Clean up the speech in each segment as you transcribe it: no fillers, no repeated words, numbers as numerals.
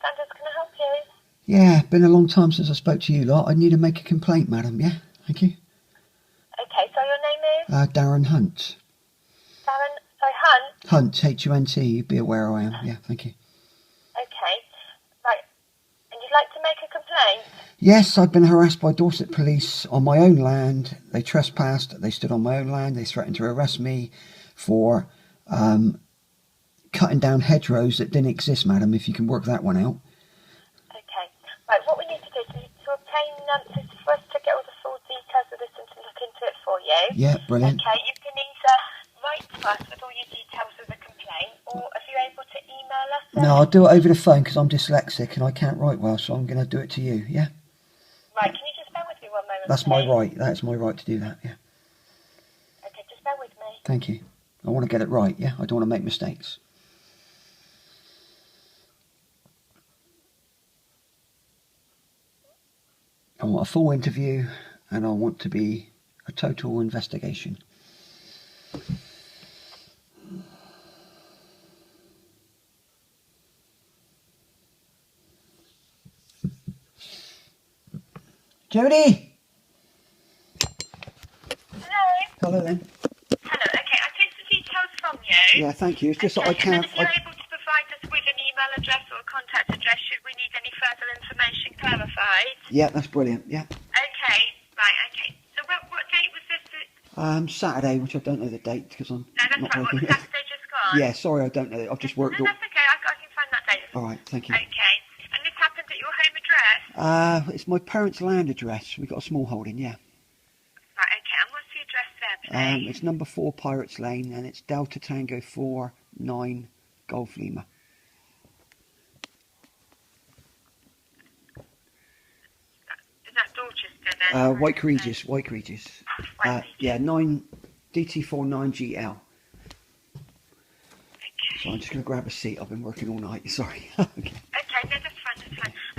Sanders, can I help you? Yeah, been a long time since I spoke to you lot. I need to make a complaint, madam, yeah? Thank you. Okay, so your name is? Darren Hunt. Hunt? Hunt, H-U-N-T, you'd be aware I am. Yeah, thank you. Okay, right. And you'd like to make a complaint? Yes, I've been harassed by Dorset police on my own land. They trespassed, they stood on my own land, they threatened to arrest me for cutting down hedgerows that didn't exist, madam, if you can work that one out. Okay, right, what we need to do is to obtain, for us to get all the full details of this and to look into it for you. Yeah, brilliant. Okay, you can either write to us with all your details of the complaint, or if you're able to email us. No, I'll do it over the phone because I'm dyslexic and I can't write well, so I'm going to do it to you, yeah? Right, can you just bear with me one moment, That's please? my right. That's my right to do that, yeah. Okay, just bear with me. Thank you. I want to get it right, yeah? I don't want to make mistakes. I want a full interview and I want to be a total investigation. Jodie! Hello? Hello then. Hello, okay, I take the details from you. Yeah, thank you. It's just okay, that I can't... And then if you're able to provide us with an email address or a contact address should we need any further information clarified. Yeah, that's brilliant, yeah. Okay, right, okay. So what date was this? Saturday, which I don't know the date because I'm not right, working. what, Saturday just gone? Yeah, sorry, I don't know. I've just worked... No, that's okay, I can find that date. Alright, thank you. Okay, and this happened at your home address? It's my parents' land address. We've got a small holding, yeah. Right, okay, and what's the address there, please? It's number 4 Pirates Lane and it's Delta Tango 4 9 Golf Lima. Is that Dorchester then? White Regis. Yeah, 9 DT4 9GL. Okay. So I'm just going to grab a seat. I've been working all night. Sorry. Okay. Okay, no, that's fine.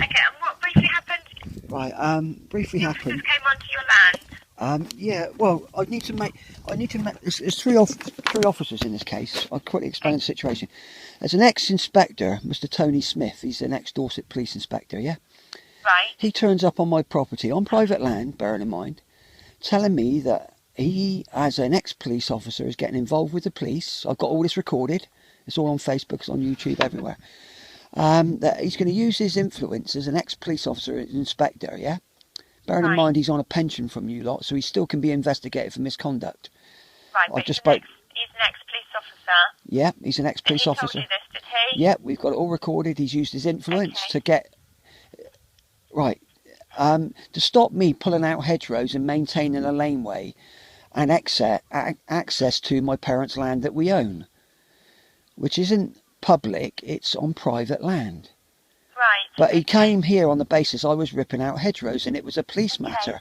Okay, and what briefly happened? Right. Briefly happened. Officers came onto your land. Yeah. Well, I need to make. There's three officers in this case. I'll quickly explain the situation. There's an ex-inspector, Mr. Tony Smith. He's an ex-Dorset police inspector. Yeah. Right. He turns up on my property on private land, bearing in mind, telling me that he, as an ex-police officer, is getting involved with the police. I've got all this recorded. It's all on Facebook, it's on YouTube, everywhere. That he's going to use his influence as an ex-police officer, inspector, yeah? Bearing in mind he's on a pension from you lot, so he still can be investigated for misconduct. Right, but he's an ex-police officer? Yeah, he's an ex-police officer. He told you this, did he? Yeah, we've got it all recorded. He's used his influence to get... Right. To stop me pulling out hedgerows and maintaining a laneway and access to my parents' land that we own, which isn't public, it's on private land. Right. But he came here on the basis I was ripping out hedgerows and it was a police matter.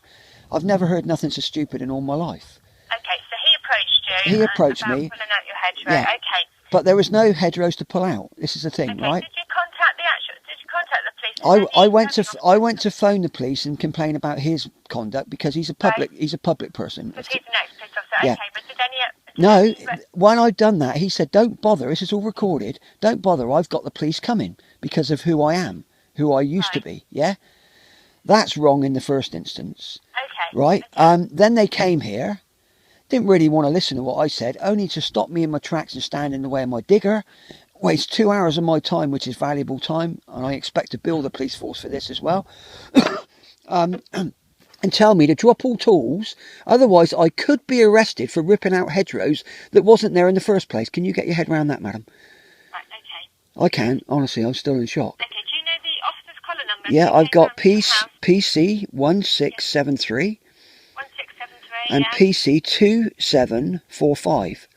I've never heard nothing so stupid in all my life. Okay, so he approached you. He approached me. About pulling out your hedgerow. Yeah. Okay. But there was no hedgerows to pull out. This is the thing, okay. right? Did you contact the police? I went to phone the police and complain about his conduct because he's a public person. Because he's an ex-police officer. Yeah. Okay, but did any... When I'd done that, he said, don't bother, this is all recorded, don't bother, I've got the police coming because of who I am, who I used to be, yeah? That's wrong in the first instance. Okay. Right? Okay. Then they came here, didn't really want to listen to what I said, only to stop me in my tracks and stand in the way of my digger, waste 2 hours of my time, which is valuable time, and I expect to bill the police force for this as well. And tell me to drop all tools, otherwise I could be arrested for ripping out hedgerows that wasn't there in the first place. Can you get your head around that, madam? Right, okay. I can, honestly, I'm still in shock. Okay, do you know the officer's collar number? Yeah, I've got PC 1673 and PC 2745.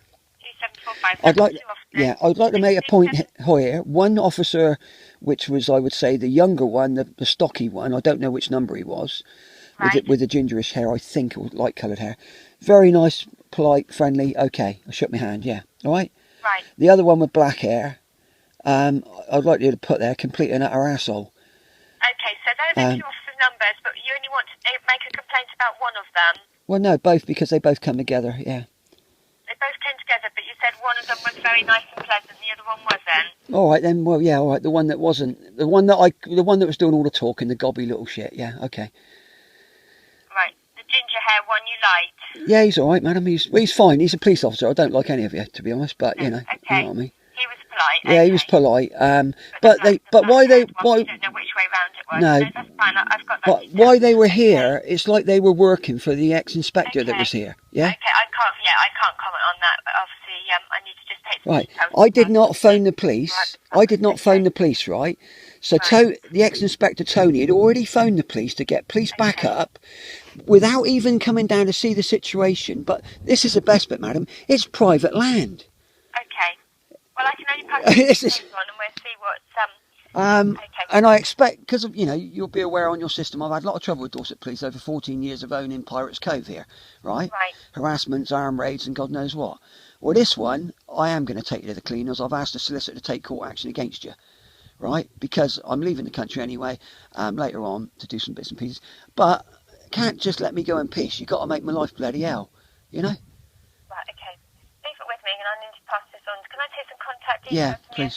2745. I'd like to make a point here. One officer, which was, I would say, the younger one, the stocky one, I don't know which number he was, with the gingerish hair, I think, or light coloured hair. Very nice, polite, friendly. Okay, I shook my hand, yeah. All right? Right. The other one with black hair, I'd like you to put there, complete and utter arsehole. Okay, so those are two officers' numbers, but you only want to make a complaint about one of them? Well, no, both, because they both come together, yeah. They both came together, but you said one of them was very nice and pleasant, the other one wasn't. All right then. Well, yeah. All right. The one that wasn't. The one that was doing all the talking, the gobby little shit. Yeah. Okay. Right. The ginger hair one you liked. Yeah, he's all right, madam. He's fine. He's a police officer. I don't like any of you, to be honest. But you know, Okay. you know what I mean. He was polite. Yeah, okay. he was polite. But why? why they You don't know which way round it was. No. That's fine. I've got that. but detail. why they were here? It's like they were working for the ex-inspector that was here. Yeah. Okay, I can't comment on that. But obviously, I need to just take some Right. details. I did not phone the police. I did not phone the police. Right. So the ex-inspector Tony had already phoned the police to get police backup without even coming down to see the situation. But this is the best bit, madam. It's private land. Okay. Well, I can only pass this on, and we'll see what's Okay. And I expect, because you know, you'll be aware on your system, I've had a lot of trouble with Dorset Police over 14 years of owning Pirates Cove here, right? Right. Harassments, arm raids, and God knows what. Well, this one, I am going to take you to the cleaners. I've asked the solicitor to take court action against you, right? Because I'm leaving the country anyway, later on to do some bits and pieces. But can't just let me go and piss. You've got to make my life bloody hell, you know? Right. Okay. Leave it with me, and I need to pass this on. Can I take some contact details? Yeah, from you? please.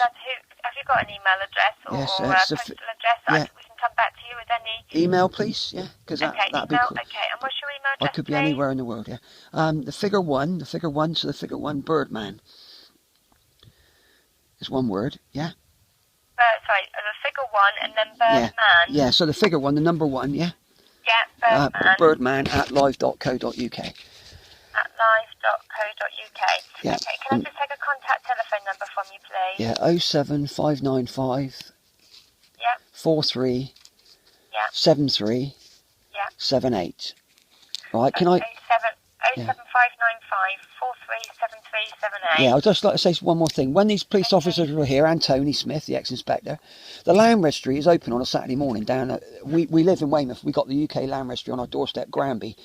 Have you got an email address or, Yes, or a it's postal address? We can come back to you with any. Email, please, yeah, because that'd be email. cool. Okay, and what's your email I address? could be please? anywhere in the world, yeah. The figure one, so the figure one, Birdman. It's one word, yeah? Sorry, the figure one and then Birdman. Yeah, so the figure one, the number one, yeah? Yeah, Birdman. Birdman at live.co.uk. At live.co.uk. Yeah. Okay, can I just take a contact telephone number from you, please? Yeah, 07595 Yeah. 43 Yeah. 73 Yeah. 78. Right, can I... 07595 437378. Yeah, I'd just like to say one more thing. When these police officers were here, and Tony Smith, the ex-inspector, the land registry is open on a Saturday morning down at... We live in Weymouth. We got the UK land registry on our doorstep, Granby,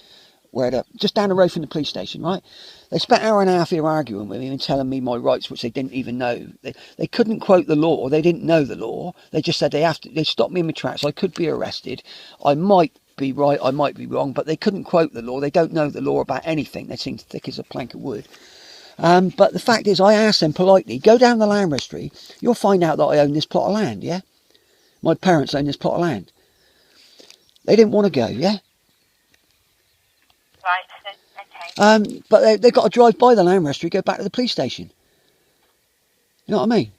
just down the road from the police station, right? They spent an hour and a half here arguing with me and telling me my rights, which they didn't even know. They couldn't quote the law. They didn't know the law. They just said they stopped me in my tracks. I could be arrested. I might be right, I might be wrong, but they couldn't quote the law. They don't know the law about anything. They seem thick as a plank of wood. But the fact is, I asked them politely, go down the land registry. You'll find out that I own this plot of land, yeah? My parents own this plot of land. They didn't want to go, yeah? Right, okay. But they've got to drive by the land registry, go back to the police station. You know what I mean?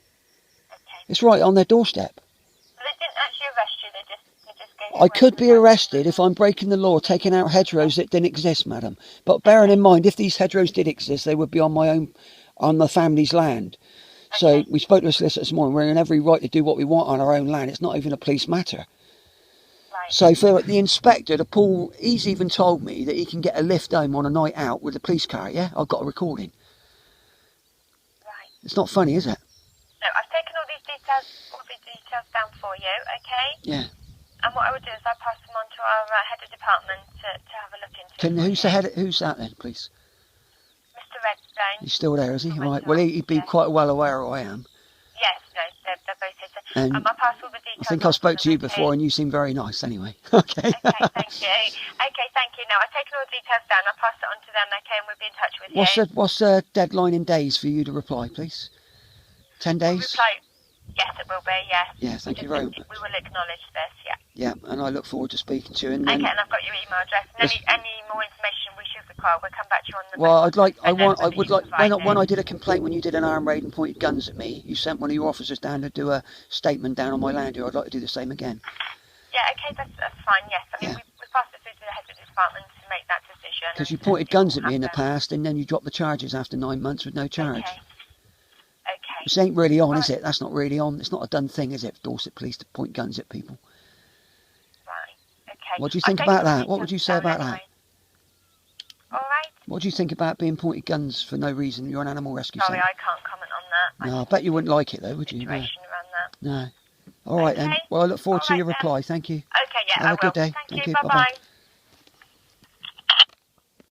Okay. It's right on their doorstep. So they didn't actually arrest you, they just gave you I could be arrested if I'm breaking the law, taking out hedgerows that didn't exist, madam. But bearing in mind, if these hedgerows did exist, they would be on the family's land. So we spoke to a solicitor this morning. We're in every right to do what we want on our own land. It's not even a police matter. Right. So for the inspector to pull, he's even told me that he can get a lift home on a night out with a police car, yeah? I've got a recording. Right. It's not funny, is it? No, I've taken all these details down for you, okay? Yeah. And what I would do is I'll pass them on to our head of department to have a look into. Who's that then, please? Mr. Redstone. He's still there, is he? Mr. Right. Well, he'd be quite well aware who I am. Yes, no, they're both here. And I'll pass all the details. I think I spoke to you before and you seem very nice anyway. Okay, Okay. thank you. Okay, thank you. Now, I've taken all the details down. I'll pass it on to them, okay, and we'll be in touch with you. What's the deadline in days for you to reply, please? 10 days? Reply. Yes, it will be, yes. Yeah, thank you very much. We will acknowledge this, yeah. Yeah, and I look forward to speaking to you. And okay, and I've got your email address. And any more information we should require, we'll come back to you on the... Well, when I did a complaint when you did an arm raid and pointed guns at me, you sent one of your officers down to do a statement down on my land here. I'd like to do the same again. Yeah, okay, that's fine, yes. I mean, we passed it through to the head of the department to make that decision. Because you pointed guns at me in the past and then you dropped the charges after 9 months with no charge. Okay. This ain't really on, is it? That's not really on. It's not a done thing, is it, for Dorset Police to point guns at people? Right, okay. What do you think about that? What would you say about that? All right. What do you think about being pointed guns for no reason? You're an animal rescue Sorry, centre. I can't comment on that. No, I bet you wouldn't like it though, would you? Situation around that. No. All right then. Well, I look forward to your reply. Thank you. Okay, yeah, Have a good day. Thank you. Bye-bye. Bye-bye.